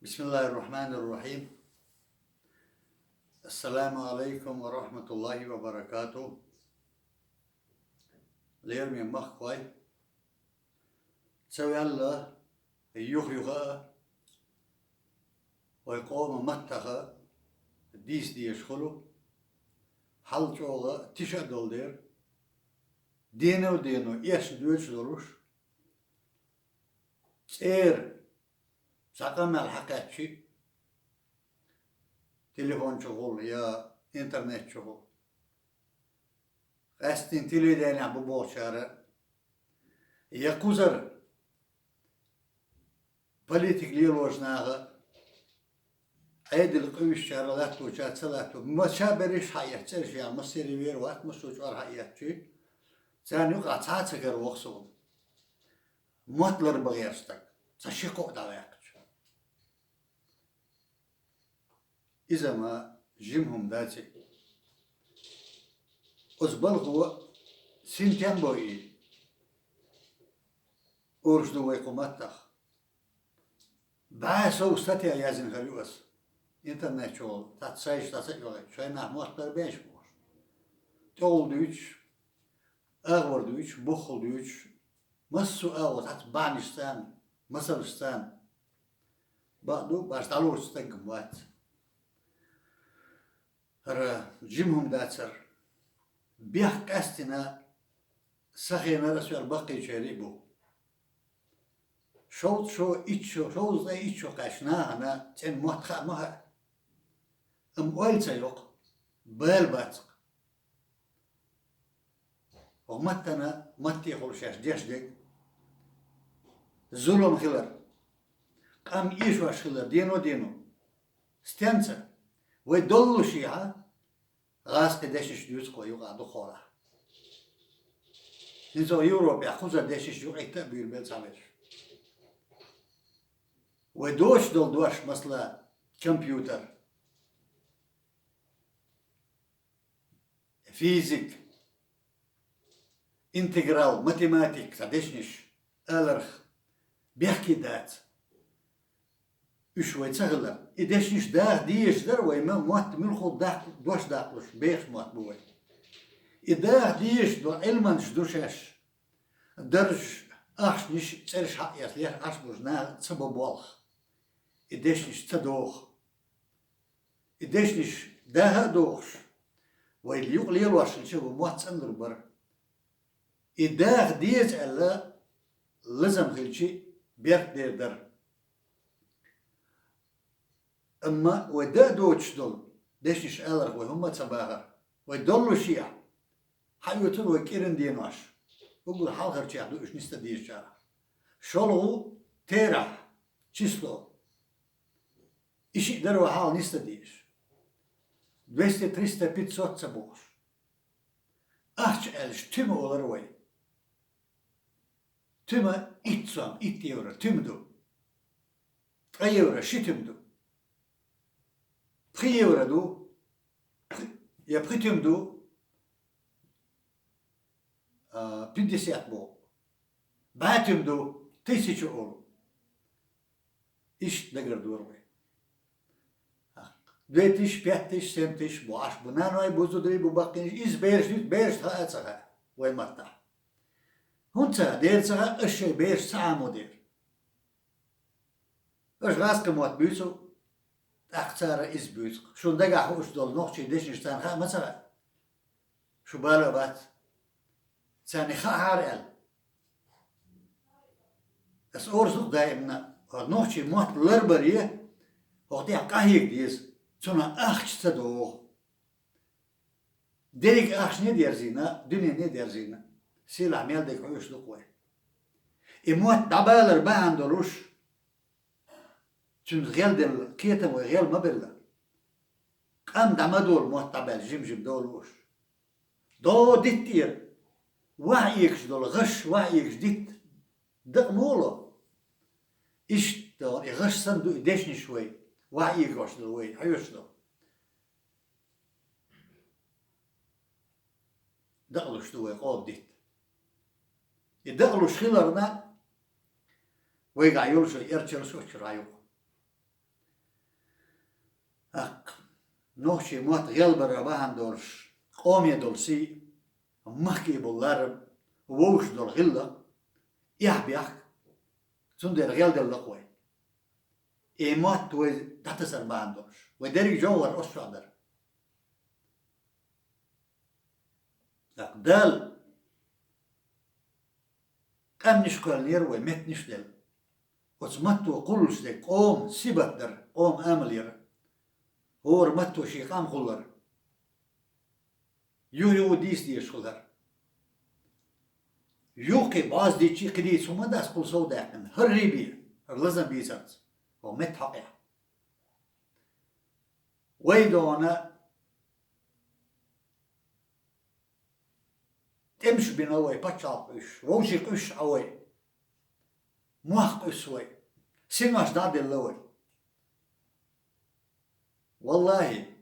بسم الله الرحمن الرحيم. السلام عليكم ورحمة الله وبركاته. لير من مخوي تسوي الله يخيخا ويقوم متخا ديس دي يشخلو حل جوغا تشادول دير دينو إيش دوش دروش تير ساقم الحقاتشي تليفون شغل يا انترنت شغل قاستين تليدين عبو بوشارة يا كوزر بوليتيك ليلوجناغا عيد القوي الشارلات وجات سلاتو ما شابريش حيات ترجع يعني مصيري وير وقت مسوجار حياتشي زان يقع تاتسكر وخصون مطلر بغيرستك تشيقو دواك إذا ما جيمهم داتي أزبل هو سنتين بوي أورجدو ويقومتخ بعثوا ستة يازن خليوس إنترنت شغل تاتسايش تاتسايش شوي نحموت بربيش بوش تول دوش أغور دوش بخل دوش مسو أغور تات بانشتان مصرستان بعدو باشتالور ستنكم وات جيمهم داتسر بيح كاستنا سخينا رسول بقي شريبو شو إيشو شو زي إيشو قاشنا أنا تين متخا مها أول سيوق بالباتق ومتنا متي خلشاش ديش ديك ظلم خلر قام إيشو أشخلر دينو ستنسر ويدلو شيعة غاز قداشش ديوز قوي وقعدو خورا نزو يوروب يأخوزا داشش ديو عيتا بير بيل سامش ودوش دوش مثلا كمبيوتر فيزيك انتجرال ماتيماتيك تدشنش ألرخ بيحكي دات شوي تغلى إدشنش داه ديش در ويما موات ملخو داك دوش داكلش بيخ موات بوي إداه ديش دو علمانش دوشاش درج أخشنش تسرش حقياس ليش أشبوش نا تسبب والخ إدشنش تدوخ إدشنش داه دوخش ويلي يقلي الواشن شبو موات سندر بر إداه ديش ألا لازم خلشي بيرك دير در أما ودا دوتش دول دشنش ألر وهم تباغر ويدلو شيع حيوتن وكيرن ديناش وقول حال خرشيع دو إش نستا ديش جارا شلو تيرح چسلو إشي درو حال نستا ديش 200 300 500 تبوش أحش ألش تم أولروي تم إتسام إتيورا تمدو أيورا شتمدو Prieur do, il y a pritum do, 50 bo, batum do, 1000 euro. Iş negar durmay. 2000, 5000, 7000 bo, aş bu nanay bozu dri bu bakın iz beş ta atsa ve matta. Hunta dersa aşe beş saamo der. Aş raske mot büso أختار إزبوت شو دقع خوش دول نوخشي ديش نشتان خا مثلا شو بالو بات ثاني خا هارئل اس أورسوك دائما نوخشي موت لربريه وقتها قاهيك ديز سونا أخش تدوخ ديك أخش ندير زينا دنيا ندير زينا سيل عميال ديك عيوش دقوي إموت دبالر باان دولوش چون غير دل كيتم وغير مبلة قام دمدول معتبر جم دولوش دو ديتير وعيكش دول غش وعيكش ديت دق مولو إيش دول غش صندو إدشني شوي وعيكش دول وين عيوش دول دقلوش دول قاب ديت يدقلوش خلرنا ويقع يولشو يرتشل شو شرايو نوشي موت غلبر بهان دولش قومي دولسي مخكي بولار ووش دول غلة يحبيح تندر غيل دل لقوي إيمات تتصل بهان دولش ودري جوار أصفادر دال قام نشكل نير ومت نشدل وسمتو قلش دي قوم سيبتر قوم آملير هور متو شيقام خلر يو ديس ديش خلر يوكي باز دي چي قدي سوما داس قل سو داكن هر ريبي هر لازم بيزرز ومت حقيا ويدونا تمش بين اوي باتشال قش ووشي قش اوي موح قش وي سيناش دادي اللوي والله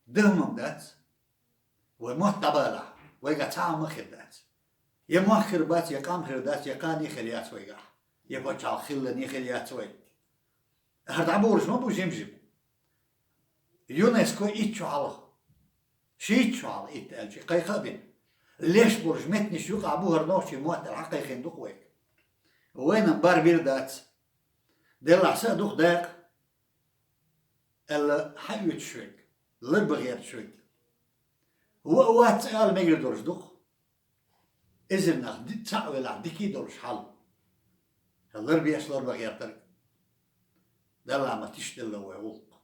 دهمم دات وموت دبالا ويقا تعام مخير دات يموخر بات يقام خير دات يقاني خليات ويقا يباتشال خلني خليات وي هرد عبورش ما بوش يمجب يونسكو إيتشو على شيتشو على إيتالجي قاي خابين ليش برج متنش يقع بوهر نوشي موت الحقيقي ندوق ويك وين باربير دات دلع سادوق داق الحيوت شويك للبغير شويك هو وات قال ما يقدرش دوق إذن ناخد تعوي لع ديكي دورش حل اللربي أشلر بغير ترك دلع ما تشتل له ويغلق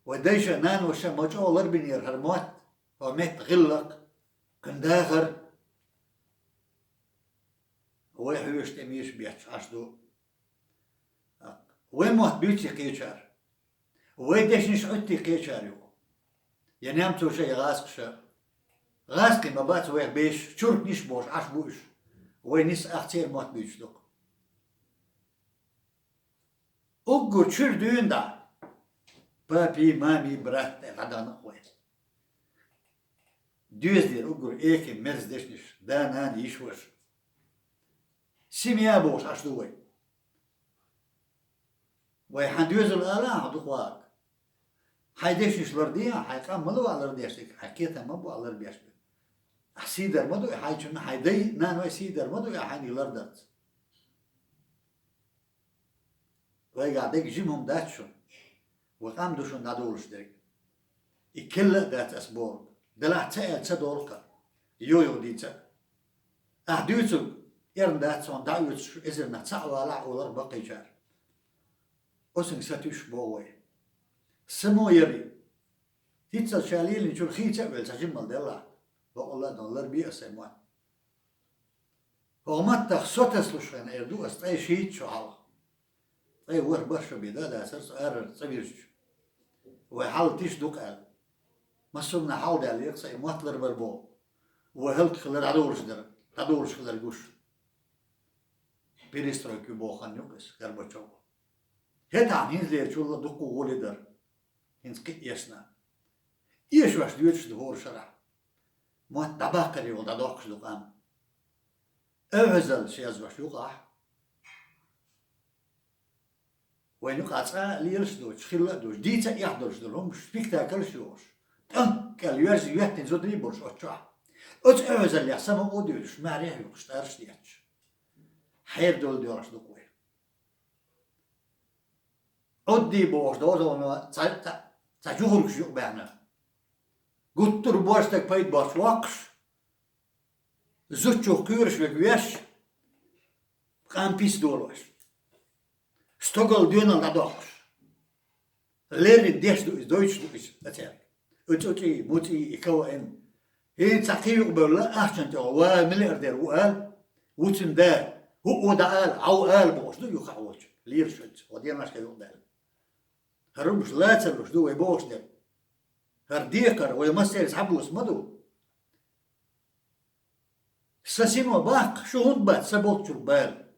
وديش نان وشا مجو لربي نير هرموت ومت غلق كن داخر ويحوش تميش بيحش عشدو وين موت بيوتي قيشار ويديش نشعتي قيشار يو يعني امتو شي غاسق غاسقي ما بات ويح بيش شرك نشبوش عش بوش وين نس اختير موت بيوش دوك اوغو تشير دون دا بابي مامي برات غدان اخوات دوز دير اوغو ايكي مرز ديشنش دانان يشوش سيميا بوش عشدوي ويحن دوز الآلة دوقواك حيديشنش لرديها حيقام ملو على لرديشتك حكيتها مبو على لرديشتك سيدر مدو حيجن حيدي نانوي سيدر مدو حيني لردت ويقعدك جيمهم داتشون وقام دوشون دادولش درك يكل دات اسبور دلع تايل تدولك يويو ديتا اهدوتو يرن داتسون دايوتش ازر نتسعوا لع ولر بقي جار وسن ستوش بووي سمو يري تيتسا شاليل نشور خيتا ويلسا جمال دلع والله دولار بي اسموان ومتخ سوتسلوشن اردو استاي شيت شو حالا اي ور برشا بيدا دا اساس ار صبيرش وحال تيش دوك قال مسونا حاول دال يقصي مطلر بربو وهلك خلر عدورش خلر جوش بيرسترويك بو خانيوكس غربتشو هتا هينزلير شو دوكو ولدر هينسكي يسنا ايش واش ديوتش دهور شرع ما تباقري ولا دوكش دوقام اوزل شيز واش يوقع وين يقع صا ليرش دوش خلا دوش ديتا يحضرش دلهم سبيكتاكل شوش كان يوز يحتن زودري برش اتشع اوزل اللي يحسمه اوديوش ما ريح يقشتارش دياتش حير دول ديورش دوقوي اودي بوش دوزو تا جوهرش يقبعنا قلت له بوشتك بايد باش واقش زوتشو كيرش وكويش قام بيس دولوش ستوغل ديونال دادوش ليري ديش دويتش اتاك اوتي موتي يكو ان هي تاقي قبل احسن تو ملياردير وقال وتن دا هو دا قال بوش دو يخوج ليرشت ودينا اش كيو قال هرمش لا تلوش دو يبوش ده هرديكر ويمثل يسحبوا اسمدو ساسينو باق شو هون بات سبوت شربال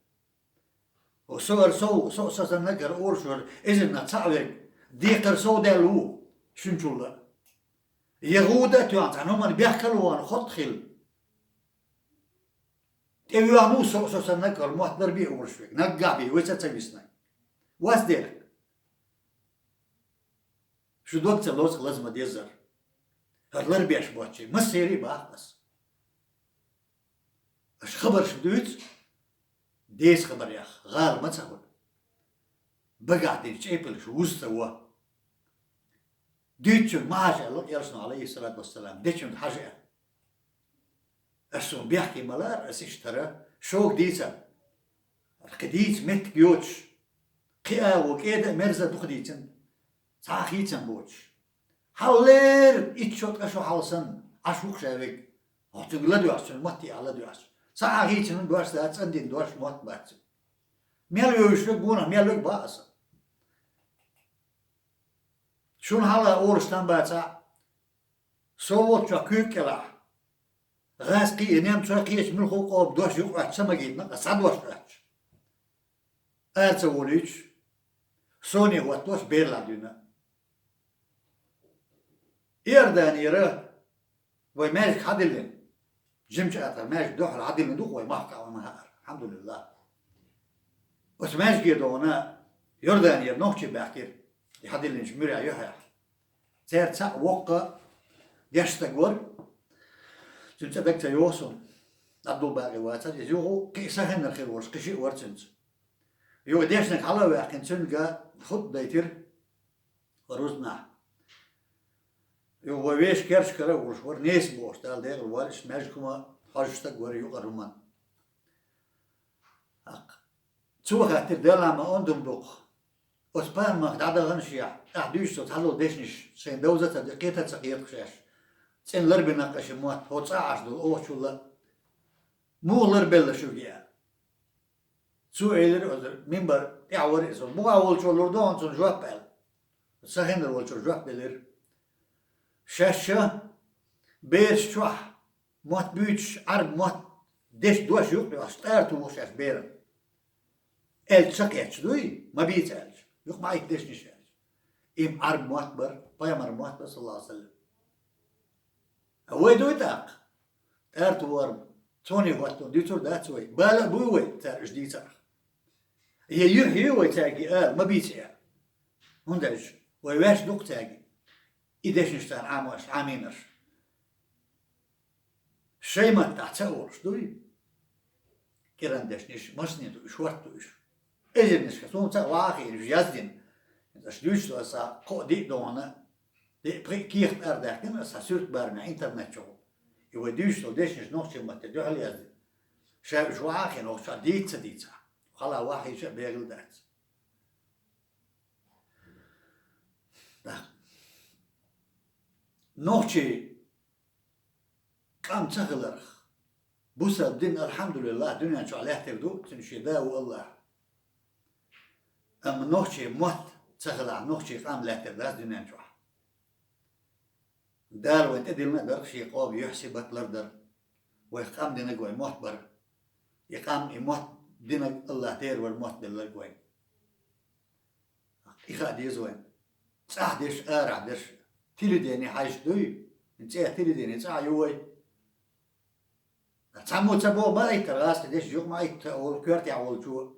وصور سو ساسنكر اورشور اذن نتصاور ديكر سو دالو شنشولا يهودا تيانتانو من بيحكلوا عن خط خل تيوانو سو ساسنكر محضر بي اورشوك نقابي ويسا تبيسنا واس ديرك شو دوقت اللوز لازم ديزر هرلر بيش بوتشي ما سيري باقص اش خبر شدوت ديس خبر يا اخ غال ما تسهل بقعد يتشيبل شو وستوا ديتشن ما حاجة يرسنا عليه الصلاة والسلام ديتشن حاجة أسون بيحكي ملار أسيشترى شوك ديتا القديت مت جوتش قيا وكيدا مرزا دخديتن صاحيتن بوتش حولير إتشوت أشو حالسن أشوك شابك هتقول دواسن متي على دواسن صاحيتن دواسن داتس أندين دواسن مت باتس ميلو يشوك بونا ميلو باس شون حالا أورستان باتسا صوت شاكوكلا غاز قي نام شاكيش من خوق دوش يقعد سمجيتنا أسعد واش راتش أرتوليش سوني هو توش بيرلا دينا إيردان يرى ويماجك حدلن جمش أتر ماجك دوح العدل دوخ ويمحكا ومهار الحمد لله وسماجك يدونا يردان يرنوخش باكر يحدلن جميري أيوها تير تسع وقا يشتغور سنت دكتا يوسون عبدو باقي واتر يزيوغو كيسهن الخير ورس كشي ورسنت يو ديشنك على واحد سنجا خد دايتر وروزنا يو ويش كيرش كرا ورش نيس بوش تال دير الوالش ماجكما حاجتك ور يو قرمان تسوى خاطر دالا ما عندهم دوخ وسبان ما قاعد غنشيا احدوش تحلو ديشنش سين دوزة دقيقة تسقيت خشاش سين لربي ناقش موت هو تصاعش دو اوه شو لا مو لربي شو فيها سو ايلر منبر يعور اسم مو اول شو لوردون سون جوابل سهند اول شو جوابل شاشة بيرش شوح موت بيتش عرب موت ديش دوش يقبل اشتارتو وش بيرن ال تشكيتش دوي ما بيتالش يق معي ديش نشاش ام عرب موت بر بايمر موت بر صلى الله عليه وسلم هو دويتاق ارتو ورم توني وقتو ديتور داتوي بالا بوي تار جديتار هي يحيي ويتاقي ما بيتاع هندج ويواش دوق تاقي إيديش نشتغل عام واش عامينش شيء ما تعتورش دوي كيران داش نش مشني دو شورتوش إذا نشكتون تا واقعي رجازدين إذا دوش دو أسا قدي دونا دي كيخت أرداكين أسا سورت بارنا إنترنت شو يو دوش دو داش نش نوخش ما تدو على يزدين شايف شو واقعي نوخش ديتا خلا واحد شيء بيغل دات نوخشي كم تغلرخ بوسا بدين الحمد لله دنيا شو عليها تبدو تنشي دا والله أما نوخشي موت تغلع نوخشي قام لا تبدأ دنيا شو دار وانت دلنا درخشي قواب يحسبك لردر ويقام دينا قوي موت بر يقام يموت دينا الله تير والموت بالله قوي إخا ديزوين صح ديش آرع ديش تيلي ديني حاج دوي انتيه تيلي ديني صح يوي تعمو تبو ما يترغاس ديش جوك ما يتقول كورت يعول شو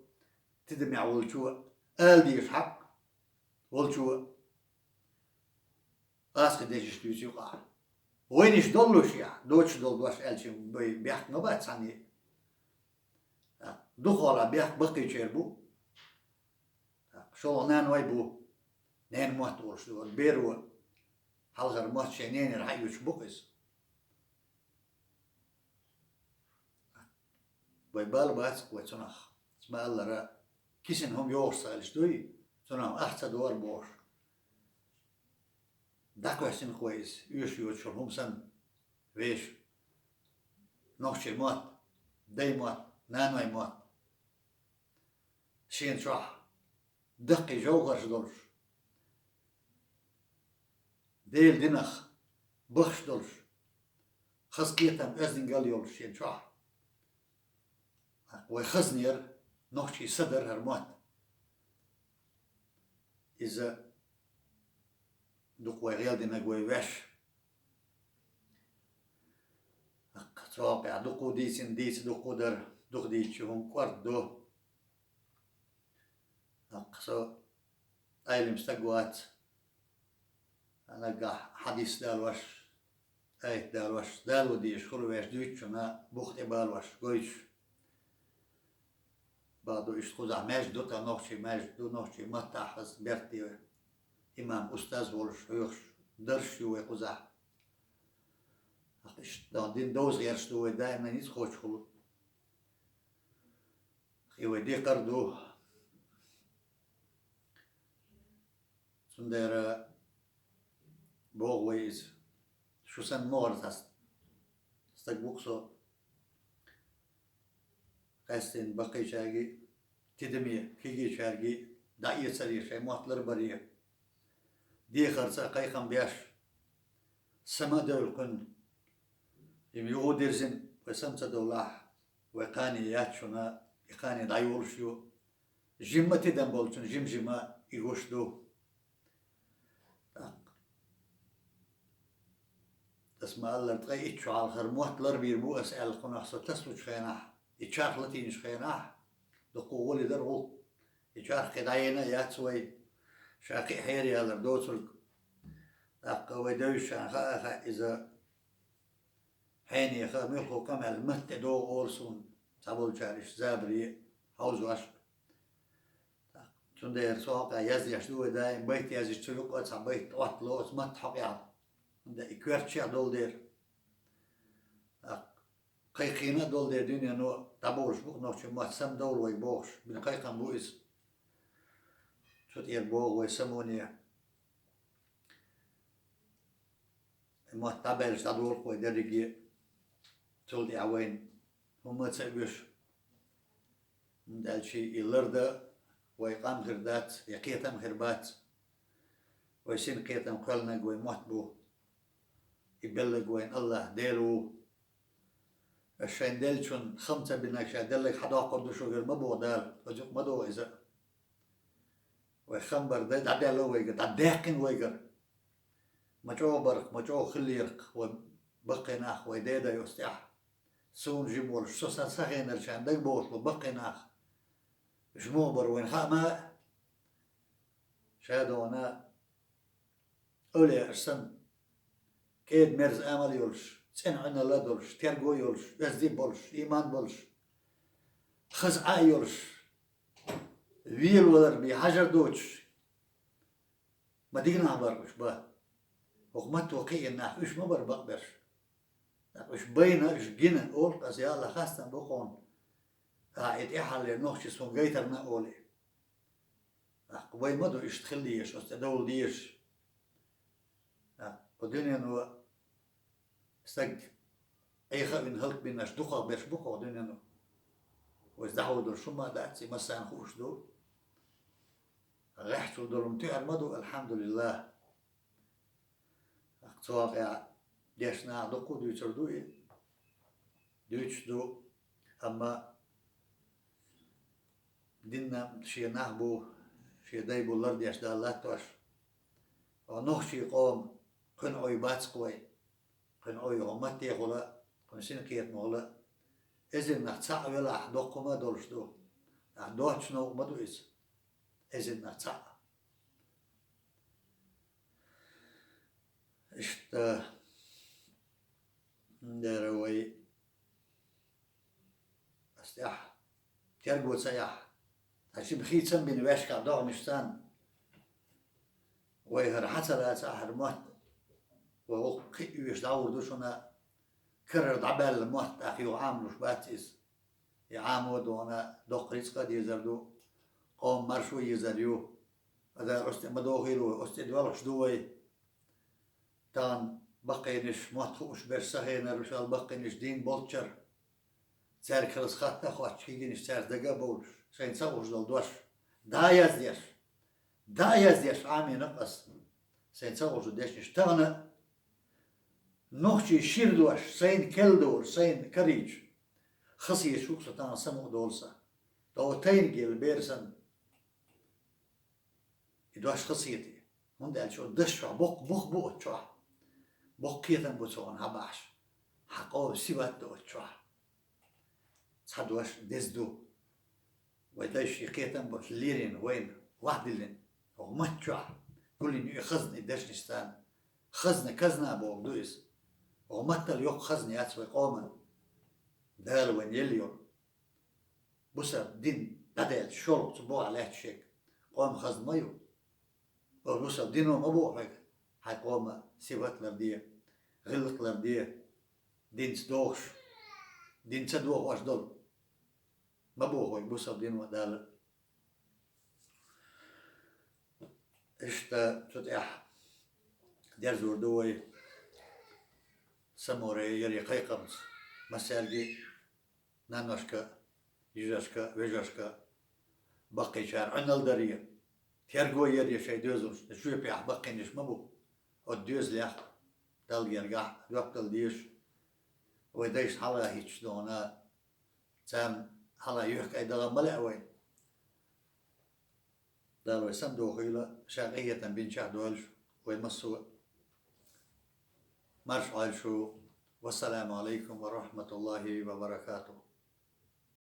تدم يعول شو آل ديش حق ول شو قاس ديش تيوس يقع وينش دولوش يا دوش دوش ألشي بيحك نبات ثاني دخول بيحك بقي شربو شو نان ويبو نان موت ورشدو بيرو حلقر موت شينين رح يشبقس ويبال باتك ويتنخ اسمع الله را كيسن هم يوصل شدوي تنام أحسن دور بوش داكو سن كويس يوش هم سن ويش نوشي موت داي موت نانوي موت شين شوح دقي جوغر شدولش ديل دينخ بخش دولش خسقيتم ازن قال يولش شين شوح ويخزنير نوشي صدر هرموت إذا دوك ويغيال دينا قوي واش توقع دوكو ديسن ديس دوكو در دوك ديش هم قرد دو أقصى أيلم استقوات أنا قا حديث دال وش أي دال وش دال وديش خلو وش دويتش أنا بوخت بال وش قويش بعدو إيش خوزع ماش دوتا نوخشي ماش دو نوخشي متاحز بيرتي إمام أستاذ ولش ويخش درش يوي خوزع إيش دين دوز غيرش دوي دائما نيز خوش خلو خيوي دي قردو سندر بوغ ويز شو سن مورت هست استك بوكسو قاستين بقي شاقي تدمية كيجي شارقي دعية سرير شاي مواتلر بريه دي خرصة قيخم بياش سما دول قن يميو درزن وسمسة دولاح وقاني ياتشونا يقاني دايول شو جمة تدم بولتون جمجمة يغوش دو اسمع الله تغي اتشو على الخرموات لربير بو اسأل قناح ستسلو شخيناح اتشاخ لتين شخيناح دقو ولي درغو اتشاخ قدعينا ياتسوي شاقي حيري هالر دوتل دقو دوش خا إذا حيني خا ميلخو كمال مت دو أورسون تابول شارش زابري هاوزو أش تندير سواقع يزيش دو دايم بيت يزيش تلوك أتسع بيت واتلو أتمت حقيا ده إكوارتشي دول دير قيقينا دول دير دنيا نو تابولش بوك نوشي ما سم دول وي بوش بين قيقان بوئز شو تير بوغ وي سمونيا ما تابلش تدور وي درجي تولي عوين هما تسيبش من دالشي يلرد ويقام غردات يقيتم غربات ويسين قيتم قلنا وي محتبو يبلغ وين الله ديرو الشين دلشون خمسة بنكشة دلك حدا قدو شو غير مبو دال وجوك مدو إذا ويخمبر ده دعدالو ويقر دعداقين ويقر مجو برق مجو خليرق وبقي ناخ ويدادا يستيح سون جيبول شوسا سخين الشان دك بوصلو بقي ناخ جمو بر وين خاما شادونا أولي أرسن كيد مرز أمل يولش تسين عنا لا دولش تيرغو يولش يزدي بولش إيمان بولش خزعا يولش ويل ولر بي حجر دوتش ما دينا برقش با وقمت وقي الناح إيش ما بربقبش إيش بينا إيش جينا أول بس يلا خاصة بقون قاعد إحال نوخش سون جيتر نقولي وين مدو إيش تخليش أستدول ديش ودنيا نو استج أي خبين هلك بيناش دقة بيش بقى ودنيا نو وإزدحوا دول شو ما دعتي مسان خوش دول رحت دول متعر مدو الحمد لله اقتواقع ديشنا دقو دويتر دوي دويتش دو أما دينا شي نهبو شي دايبو الأرض يش دالاتوش ونخشي قوم كن أوي باتسقوي كن أوي غمتي غلا كن سنكيت مغلا إذن نحتسع ولا أحدوكو ما دولش دو أحدوش نو ما دو إذن نحتسع إشت ندروي أستيح تيرجو سياح هشي بخيت سن بين واشكا دو مشتان ويهر حسرات أحر موت وقي يشدور دوشنا كرر دعبال موت أخيو عاملوش باتيس يعامود وانا دوق رزقا ديزردو قوم مرشو يزريو هذا أستي مدوغيرو أستي دوالش دوي تان بقينش موت خوش برسخينا رشال بقينش دين بولتشر تسار كرس خطة خوش كيجينش تسار دقا بولش سين سوش دول دوش دا يزديش عامي نقص سين سوش ديش تانا نوخشي شير دوش سين كل دول سين كريج خصي شوك ستان سمو دولسا دو تينجي البيرسن يدوش خصيتي هون دال شو دشوا بق بوت شو بق كيتن بوتون هباش حقو سيبات دوت شو صدوش دزدو ويداش يقيتن بوت ليرين وين واحد لين ومتشع كل إنه يخزني دشنستان خزنة كزنا بوق دويس ومثل يوق خزنة ياتسوي قوما دال وين يليون بوسا دين بدل شرط تبوع عليه شيك قوم خزن مايو وبوسا دينو مبوع هيك هاي قوما سيبت لرديه غلط لرديه دين تدوخش دين تدوخ واش دول مبوع هيك بوسا دينو دال اشتا تتح دير زور دوي سموري يري قيقمس مسالجي نانوشكا يجاشكا ويجاشكا بقي شار عنل دريه تيرجو يري شي دوزوش شو يبيع بقي نش مبو ودوز ليح دل يرجع يقتل ديش ويديش حلا هيتش دونا تام حلا يحكي اي دل ملأ وين دل ويسمدو خيلا شاقية بين شهدولش ويمسوا مرش عالشو والسلام عليكم ورحمة الله وبركاته.